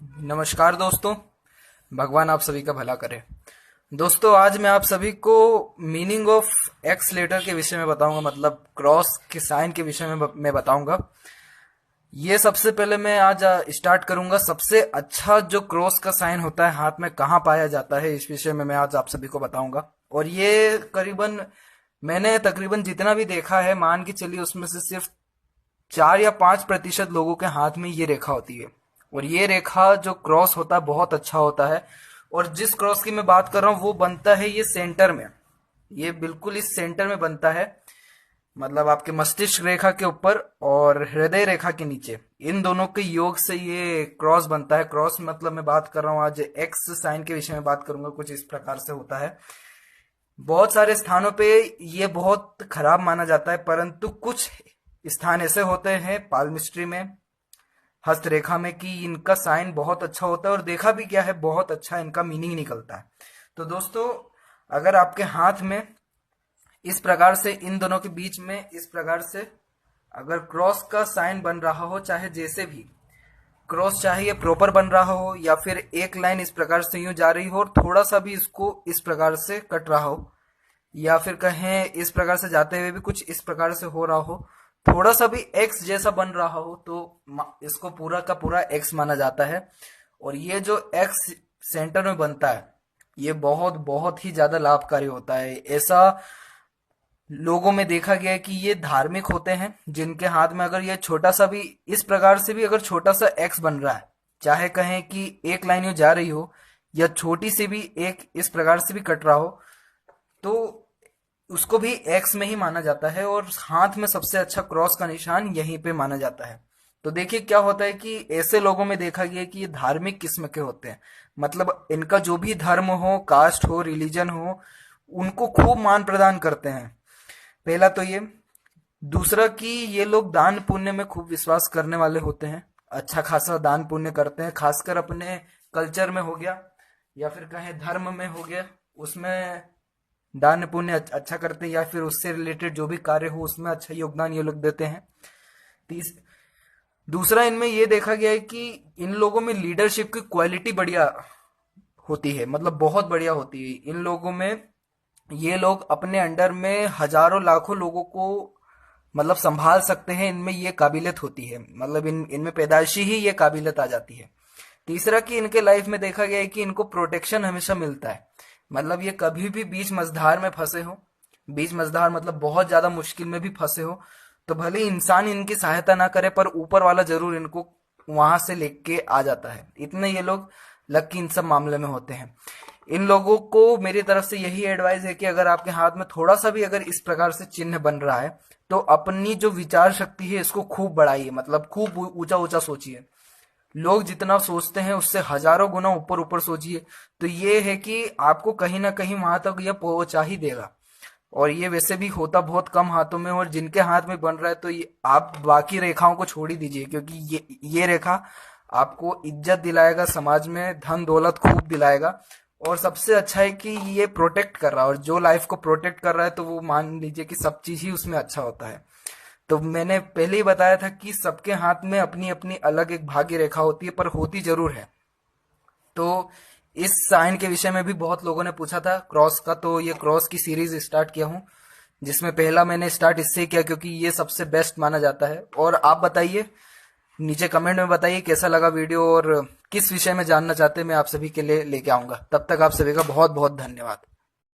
नमस्कार दोस्तों। भगवान आप सभी का भला करे। दोस्तों, आज मैं आप सभी को मीनिंग ऑफ एक्स लेटर के विषय में बताऊंगा, मतलब क्रॉस के साइन के विषय में मैं बताऊंगा। ये सबसे पहले मैं आज स्टार्ट करूंगा। सबसे अच्छा जो क्रॉस का साइन होता है हाथ में कहाँ पाया जाता है, इस विषय में मैं आज आप सभी को बताऊंगा। और ये मैंने तकरीबन जितना भी देखा है, मान के चलिए उसमें से सिर्फ 4 या 5% लोगों के हाथ में ये रेखा होती है। और ये रेखा जो क्रॉस होता है बहुत अच्छा होता है। और जिस क्रॉस की मैं बात कर रहा हूं वो बनता है ये सेंटर में, ये बिल्कुल इस सेंटर में बनता है, मतलब आपके मस्तिष्क रेखा के ऊपर और हृदय रेखा के नीचे, इन दोनों के योग से ये क्रॉस बनता है। क्रॉस मतलब मैं बात कर रहा हूँ आज एक्स साइन के विषय में बात करूंगा। कुछ इस प्रकार से होता है। बहुत सारे स्थानों पे ये बहुत खराब माना जाता है, परंतु कुछ स्थान ऐसे होते हैं पालमिस्ट्री में, हस्तरेखा में, कि इनका साइन बहुत अच्छा होता है और देखा भी क्या है, बहुत अच्छा इनका मीनिंग निकलता है। तो दोस्तों, अगर आपके हाथ में इस प्रकार से, इन दोनों के बीच में इस प्रकार से अगर क्रॉस का साइन बन रहा हो, चाहे जैसे भी क्रॉस, चाहे ये प्रॉपर बन रहा हो या फिर एक लाइन इस प्रकार से यूं जा रही हो और थोड़ा सा भी इसको इस प्रकार से कट रहा हो, या फिर कहें इस प्रकार से जाते हुए भी कुछ इस प्रकार से हो रहा हो, थोड़ा सा भी एक्स जैसा बन रहा हो, तो इसको पूरा का पूरा एक्स माना जाता है। और ये जो एक्स सेंटर में बनता है ये बहुत बहुत ही ज्यादा लाभकारी होता है। ऐसा लोगों में देखा गया है कि ये धार्मिक होते हैं जिनके हाथ में अगर ये छोटा सा भी इस प्रकार से भी अगर छोटा सा एक्स बन रहा है, चाहे कहें कि एक लाइन यूं जा रही हो या छोटी सी भी एक इस प्रकार से भी कट रहा हो, तो उसको भी एक्स में ही माना जाता है। और हाथ में सबसे अच्छा क्रॉस का निशान यहीं पे माना जाता है। तो देखिए क्या होता है कि ऐसे लोगों में देखा गया कि ये धार्मिक किस्म के होते हैं, मतलब इनका जो भी धर्म हो, कास्ट हो, रिलीजन हो, उनको खूब मान प्रदान करते हैं। पहला तो ये। दूसरा कि ये लोग दान पुण्य में खूब विश्वास करने वाले होते हैं, अच्छा खासा दान पुण्य करते हैं, खासकर अपने कल्चर में हो गया या फिर कहें धर्म में हो गया, उसमें दान पुण्य अच्छा करते हैं, या फिर उससे रिलेटेड जो भी कार्य हो उसमें अच्छा योगदान ये लोग देते हैं। तीस दूसरा, इनमें ये देखा गया है कि इन लोगों में लीडरशिप की क्वालिटी बढ़िया होती है, मतलब बहुत बढ़िया होती है इन लोगों में। ये लोग अपने अंडर में हजारों लाखों लोगों को मतलब संभाल सकते हैं, इनमें ये काबिलियत होती है, मतलब इनमें पैदाइशी ही ये काबिलियत आ जाती है। तीसरा कि इनके लाइफ में देखा गया है कि इनको प्रोटेक्शन हमेशा मिलता है, मतलब ये कभी भी बीच मझधार में फंसे हो, बीच मझधार मतलब बहुत ज्यादा मुश्किल में भी फंसे हो, तो भले इंसान इनकी सहायता ना करे पर ऊपर वाला जरूर इनको वहां से लेके आ जाता है। इतने ये लोग लकी इन सब मामले में होते हैं। इन लोगों को मेरी तरफ से यही एडवाइस है कि अगर आपके हाथ में थोड़ा सा भी अगर इस प्रकार से चिन्ह बन रहा है तो अपनी जो विचार शक्ति है इसको खूब बढ़ाइए, मतलब खूब ऊंचा ऊंचा सोचिए। लोग जितना सोचते हैं उससे हजारों गुना ऊपर ऊपर सोचिए, तो ये है कि आपको कहीं ना कहीं वहां तक यह पहुंचा ही देगा। और ये वैसे भी होता बहुत कम हाथों में, और जिनके हाथ में बन रहा है तो ये आप बाकी रेखाओं को छोड़ ही दीजिए, क्योंकि ये रेखा आपको इज्जत दिलाएगा, समाज में धन दौलत खूब दिलाएगा। और सबसे अच्छा है कि ये प्रोटेक्ट कर रहा है, और जो लाइफ को प्रोटेक्ट कर रहा है तो वो मान लीजिए कि सब चीज ही उसमें अच्छा होता है। तो मैंने पहले ही बताया था कि सबके हाथ में अपनी अपनी अलग एक भाग्य रेखा होती है, पर होती जरूर है। तो इस साइन के विषय में भी बहुत लोगों ने पूछा था क्रॉस का, तो ये क्रॉस की सीरीज स्टार्ट किया हूं, जिसमें पहला मैंने स्टार्ट इससे किया क्योंकि ये सबसे बेस्ट माना जाता है। और आप बताइए, नीचे कमेंट में बताइए कैसा लगा वीडियो और किस विषय में जानना चाहते हैं, मैं आप सभी के लिए लेके आऊंगा। तब तक आप सभी का बहुत बहुत धन्यवाद।